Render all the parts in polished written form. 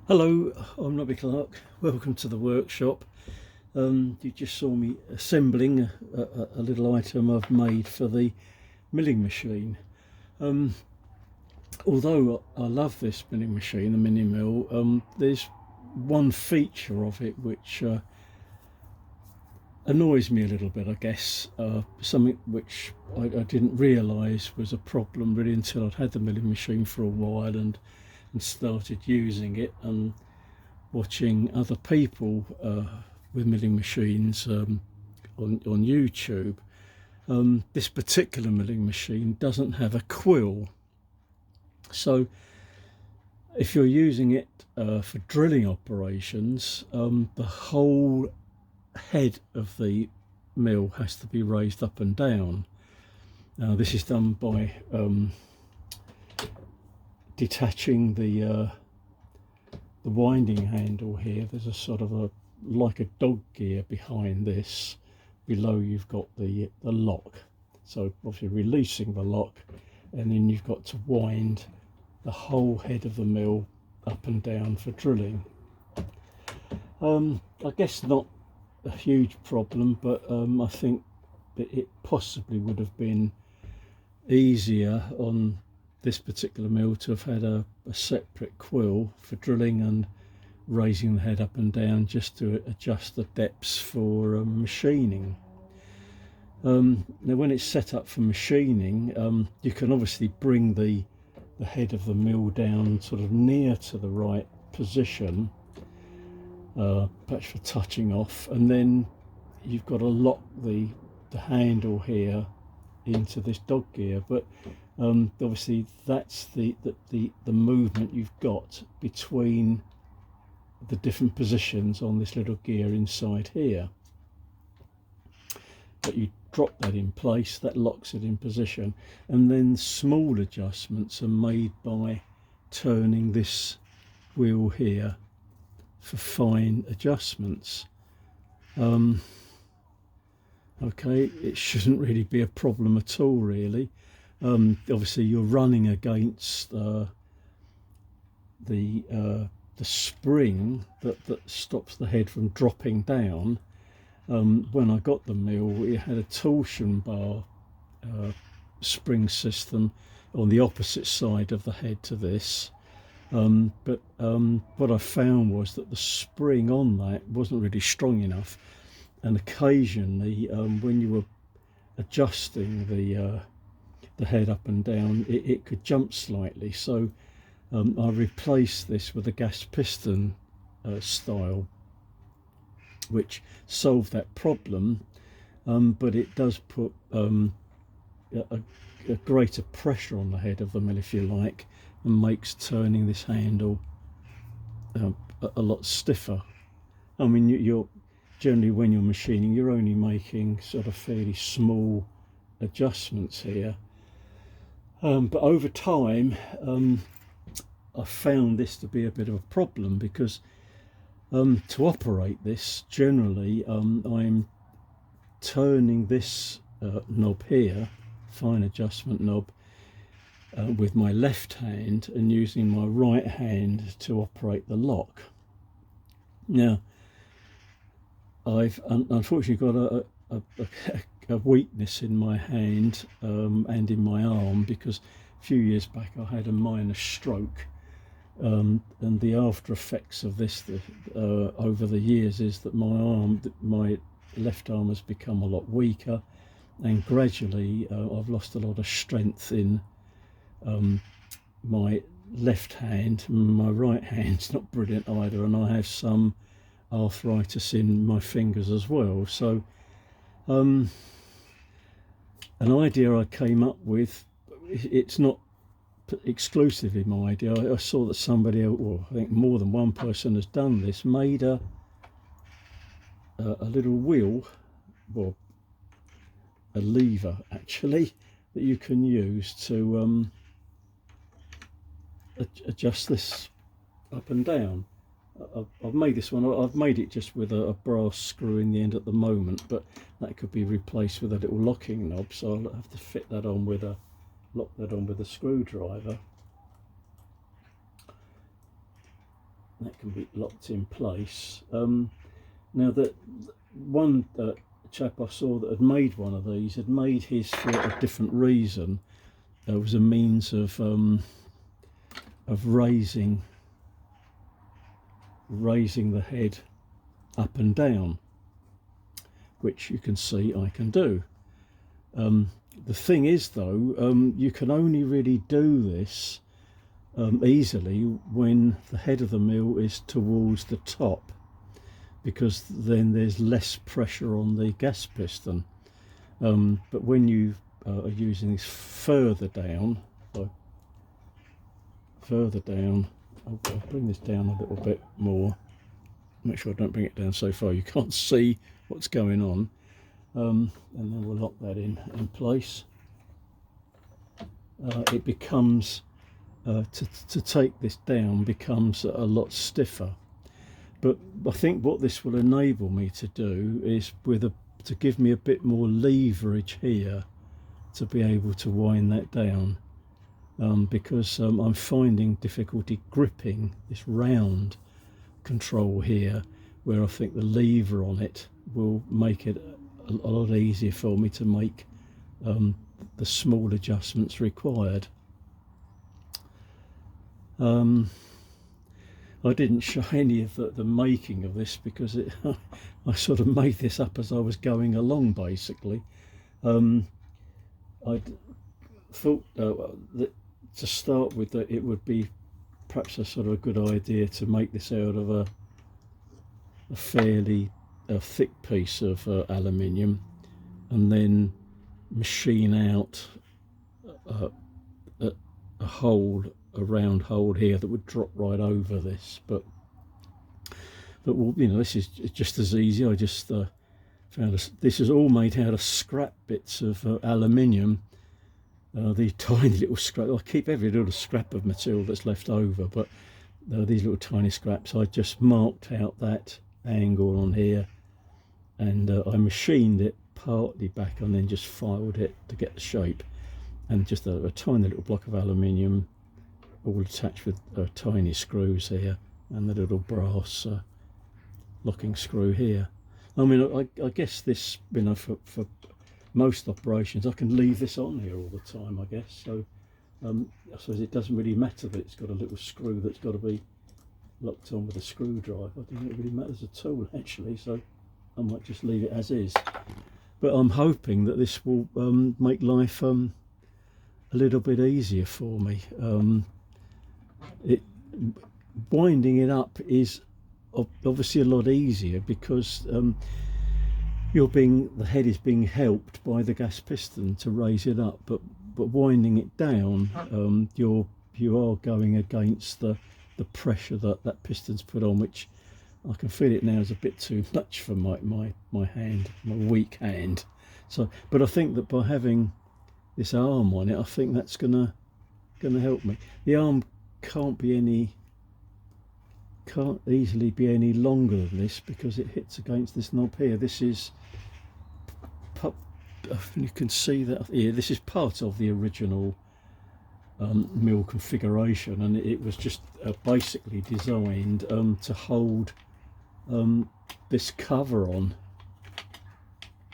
Hello, I'm Nobby Clark. Welcome to the workshop. You just saw me assembling a little item I've made for the milling machine. Although I love this milling machine, the mini mill, there's one feature of it which annoys me a little bit, I guess. Something which I didn't realise was a problem really until I'd had the milling machine for a while and started using it and watching other people with milling machines on YouTube. This particular milling machine doesn't have a quill, so if you're using it for drilling operations, the whole head of the mill has to be raised up and down. Now this is done by detaching the winding handle here. There's a sort of like a dog gear behind this. Below you've got the lock, so obviously releasing the lock, and then you've got to wind the whole head of the mill up and down for drilling. I guess not a huge problem, but I think that it possibly would have been easier on this particular mill to have had a separate quill for drilling and raising the head up and down just to adjust the depths for machining. Now when it's set up for machining, you can obviously bring the head of the mill down sort of near to the right position, perhaps for touching off, and then you've got to lock the handle here into this dog gear, but obviously that's the movement you've got between the different positions on this little gear inside here. But you drop that in place, that locks it in position, and then small adjustments are made by turning this wheel here for fine adjustments. Okay, it shouldn't really be a problem at all, really. Obviously you're running against the spring that stops the head from dropping down. When I got the mill, it had a torsion bar spring system on the opposite side of the head to this, but what I found was that the spring on that wasn't really strong enough, and occasionally when you were adjusting the head up and down, it could jump slightly. So I replaced this with a gas piston style, which solved that problem, but it does put a greater pressure on the head of the mill, if you like, and makes turning this handle a lot stiffer. I mean, you're generally, when you're machining, you're only making sort of fairly small adjustments here. But over time, I found this to be a bit of a problem, because to operate this, generally, I'm turning this knob here, fine adjustment knob, with my left hand and using my right hand to operate the lock. Now, I've unfortunately got a weakness in my hand and in my arm, because a few years back I had a minor stroke, and the after effects of this over the years is that my left arm has become a lot weaker, and gradually I've lost a lot of strength in my left hand. My right hand's not brilliant either, and I have some arthritis in my fingers as well. So an idea I came up with, it's not exclusively my idea. I saw that somebody, or I think more than one person has done this, made a little wheel, or a lever actually, that you can use to adjust this up and down. I've made this one. I've made it just with a brass screw in the end at the moment, but that could be replaced with a little locking knob, so I'll have to fit that on with lock that on with a screwdriver. that can be locked in place. Now that one chap I saw that had made one of these had made his for a different reason. There was a means of raising the head up and down, which you can see I can do. The thing is though, you can only really do this easily when the head of the mill is towards the top, because then there's less pressure on the gas piston. But when you are using this further down, I'll bring this down a little bit more, make sure I don't bring it down so far you can't see what's going on, and then we'll lock that in place. It becomes to take this down becomes a lot stiffer, but I think what this will enable me to do is to give me a bit more leverage here to be able to wind that down, because I'm finding difficulty gripping this round control here, where I think the lever on it will make it a lot easier for me to make the small adjustments required. I didn't show any of the making of this because I sort of made this up as I was going along, basically. I thought that to start with, that it would be perhaps a sort of a good idea to make this out of a fairly thick piece of aluminium, and then machine out a round hole here that would drop right over this. But well, you know, this is just as easy. I just found this is all made out of scrap bits of aluminium. The tiny little scrap. I keep every little scrap of material that's left over, but these little tiny scraps, I just marked out that angle on here, and I machined it partly back and then just filed it to get the shape, and just a tiny little block of aluminium, all attached with tiny screws here, and the little brass locking screw here. I mean, I guess this, you know, for most operations, I can leave this on here all the time, I guess. So I suppose it doesn't really matter that it's got a little screw that's got to be locked on with a screwdriver. I don't think it really matters at all, actually. So I might just leave it as is. But I'm hoping that this will make life a little bit easier for me. Winding it up is obviously a lot easier because the head is being helped by the gas piston to raise it up, but winding it down, you are going against the pressure that piston's put on, which I can feel it now is a bit too much for my hand, my weak hand. So, but I think that by having this arm on it, I think that's gonna help me. The arm can't easily be any longer than this because it hits against this knob here. This is, you can see that here, this is part of the original mill configuration, and it was just basically designed to hold this cover on,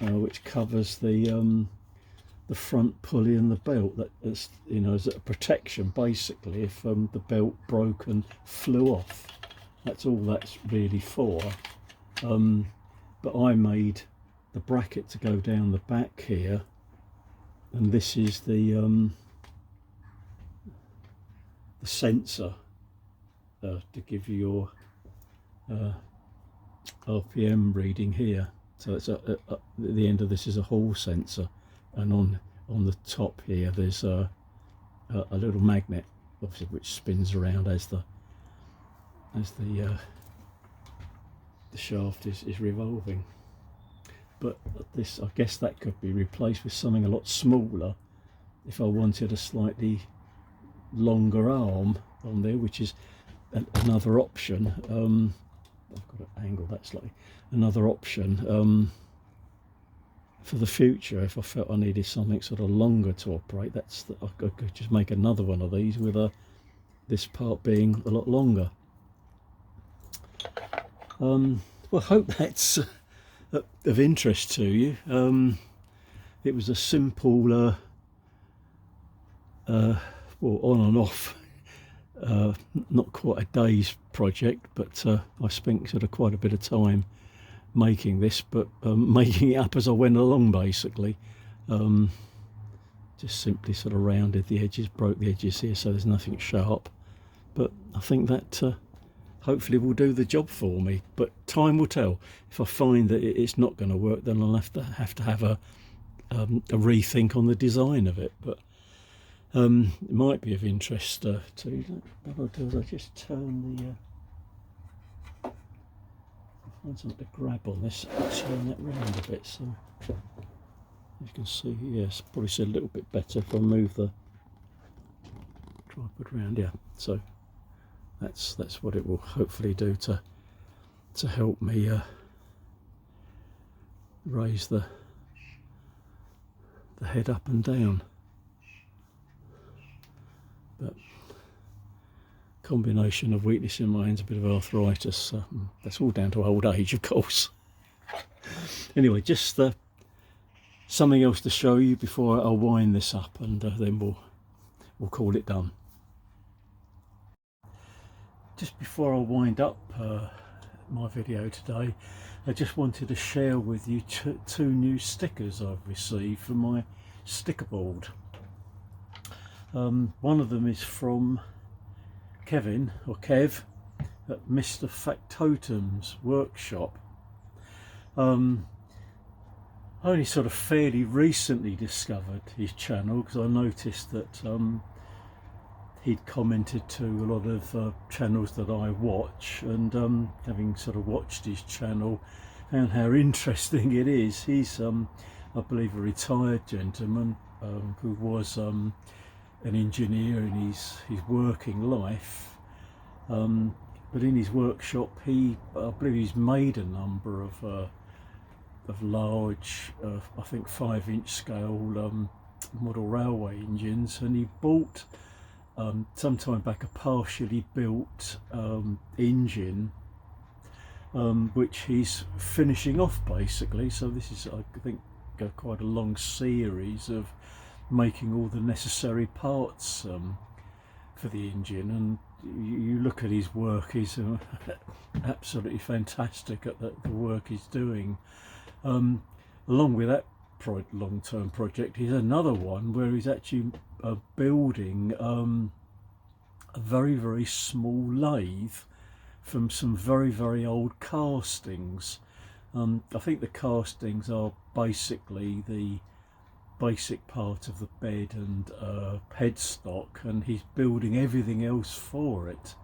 which covers the front pulley and the belt. That is, you know, as a protection basically if the belt broke and flew off. That's all that's really for. But I made the bracket to go down the back here, and this is the sensor to give you your RPM reading here. So it's at the end of this is a hall sensor, and on the top here there's a little magnet, obviously, which spins around as the shaft is revolving. But this, I guess that could be replaced with something a lot smaller if I wanted a slightly longer arm on there, which is another option. I've got to angle that slightly. Another option for the future, if I felt I needed something sort of longer to operate, I could just make another one of these with this part being a lot longer. Well, I hope that's of interest to you. It was a simple, well, on and off, not quite a day's project, but I spent sort of quite a bit of time making this, but making it up as I went along, basically. Just simply sort of rounded the edges, broke the edges here so there's nothing sharp. But I think that hopefully will do the job for me. But time will tell. If I find that it's not going to work, then I'll have to have a rethink on the design of it. But it might be of interest to you. What I'll do is I'll just turn the find something to grab on this. I'll turn that round a bit so you can see. Yes, probably see a little bit better if I move the tripod around. Yeah, so that's what it will hopefully do to help me raise the head up and down. But combination of weakness in my hands, a bit of arthritis, that's all down to old age, of course. Anyway, just something else to show you before I'll wind this up, and then we'll call it done. Just before I wind up my video today, I just wanted to share with you two new stickers I've received for my sticker board. One of them is from Kevin, or Kev, at Mr. Factotum's workshop. I only sort of fairly recently discovered his channel because I noticed that he'd commented to a lot of channels that I watch, and having sort of watched his channel, found how interesting it is. He's I believe a retired gentleman who was an engineer in his working life, but in his workshop I believe he's made a number of large, I think 5-inch scale model railway engines, and he bought some time back a partially built engine which he's finishing off basically. So this is, I think, quite a long series of making all the necessary parts for the engine, and you look at his work, he's absolutely fantastic at the work he's doing. Along with that long-term project, he's another one where he's actually building a very, very small lathe from some very, very old castings. I think the castings are basically the basic part of the bed and headstock, and he's building everything else for it.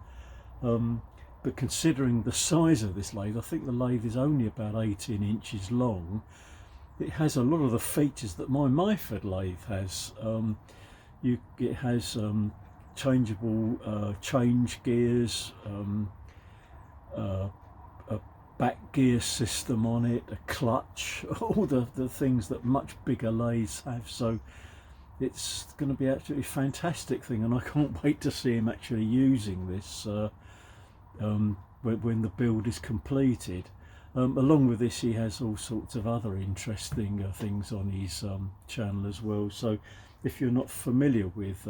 But considering the size of this lathe, I think the lathe is only about 18 inches long. It has a lot of the features that my Myford lathe has. It has changeable change gears, a back gear system on it, a clutch, all the things that much bigger lathes have. So it's going to be absolutely fantastic thing, and I can't wait to see him actually using this when the build is completed. Along with this, he has all sorts of other interesting things on his channel as well. So if you're not familiar with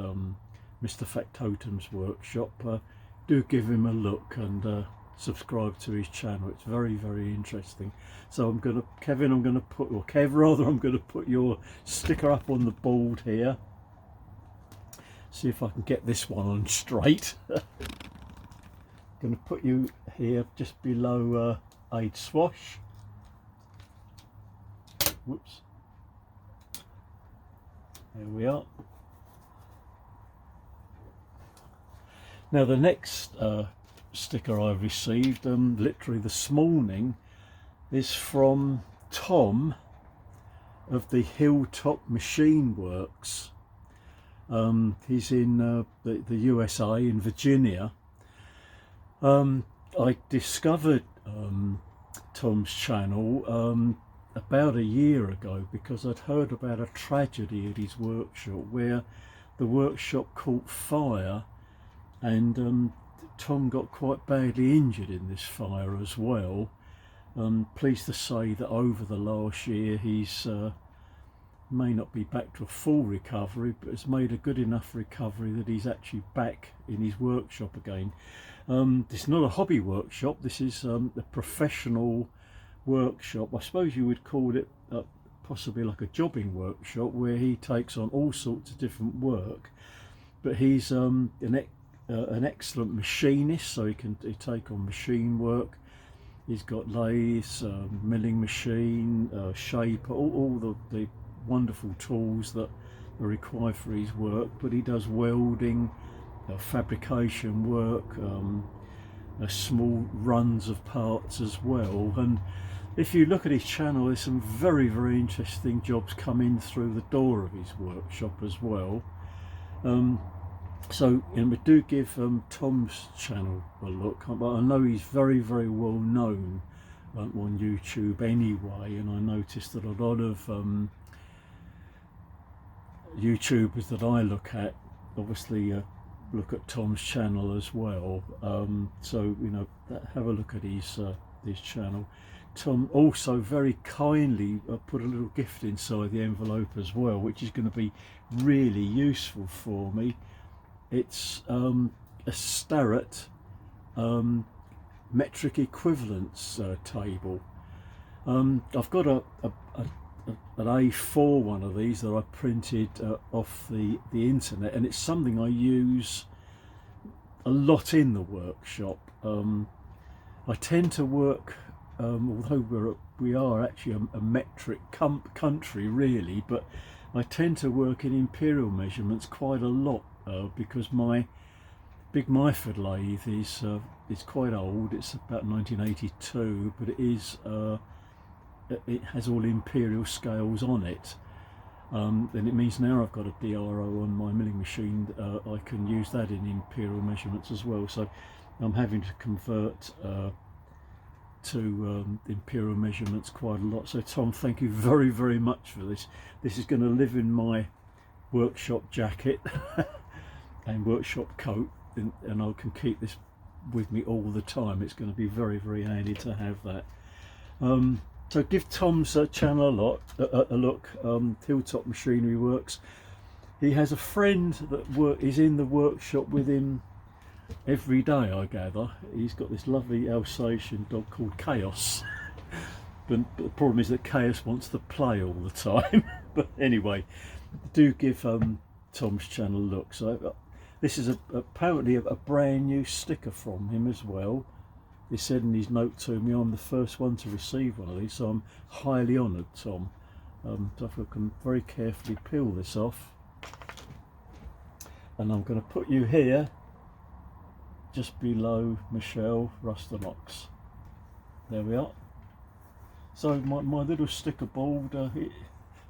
Mr. Factotum's workshop, do give him a look and subscribe to his channel. It's very, very interesting. So I'm going to put your sticker up on the board here. See if I can get this one on straight. Going to put you here just below Aid Swash. Whoops. There we are. Now the next sticker I received literally this morning is from Tom of the Hilltop Machine Works. He's in the USA, in Virginia. I discovered Tom's channel about a year ago because I'd heard about a tragedy at his workshop where the workshop caught fire, and Tom got quite badly injured in this fire as well. Pleased to say that over the last year he's may not be back to a full recovery, but has made a good enough recovery that he's actually back in his workshop again. This is not a hobby workshop, this is a professional workshop. I suppose you would call it possibly like a jobbing workshop, where he takes on all sorts of different work, but he's an excellent machinist, so he take on machine work. He's got lathes, milling machine, shaper, all the wonderful tools that are required for his work, but he does welding, fabrication work, small runs of parts as well. And if you look at his channel, there's some very interesting jobs coming through the door of his workshop as well. So we do give Tom's channel a look. I know he's very well known on YouTube anyway, and I noticed that a lot of YouTubers that I look at obviously look at Tom's channel as well. So have a look at his channel. Tom also very kindly put a little gift inside the envelope as well, which is going to be really useful for me. It's a Starrett metric equivalence table. I've got an A4 one of these that I printed off the internet, and it's something I use a lot in the workshop. I tend to work, although we are actually a metric country really, but I tend to work in imperial measurements quite a lot, because my big Myford lathe is quite old. It's about 1982, but it has all imperial scales on it, and it means now I've got a DRO on my milling machine, I can use that in imperial measurements as well. So I'm having to convert to imperial measurements quite a lot. So Tom, thank you very much for this. This is going to live in my workshop jacket and workshop coat, and I can keep this with me all the time. It's going to be very very handy to have that. So give Tom's channel a look. Hilltop Machinery Works. He has a friend that is in the workshop with him every day, I gather. He's got this lovely Alsatian dog called Chaos. But the problem is that Chaos wants to play all the time. But anyway, do give Tom's channel a look. So this is apparently a brand new sticker from him as well. He said in his note to me, I'm the first one to receive one of these, so I'm highly honoured, Tom. So I can very carefully peel this off, and I'm going to put you here just below Michelle Rusternox. There we are. So my little sticker board it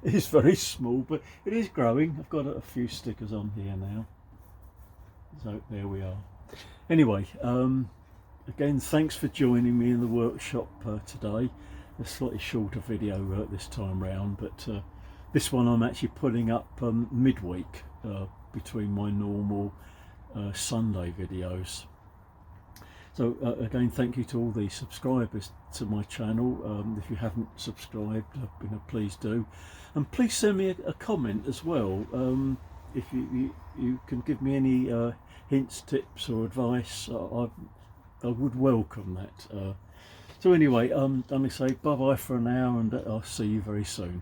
is very small, but it is growing. I've got a few stickers on here now. So there we are. Anyway, again, thanks for joining me in the workshop today. A slightly shorter video this time round, but this one I'm actually putting up midweek between my normal Sunday videos. So again, thank you to all the subscribers to my channel. If you haven't subscribed, please do, and please send me a comment as well. If you can give me any hints, tips or advice, I would welcome that. So anyway, I'm going to say bye bye for now, and I'll see you very soon.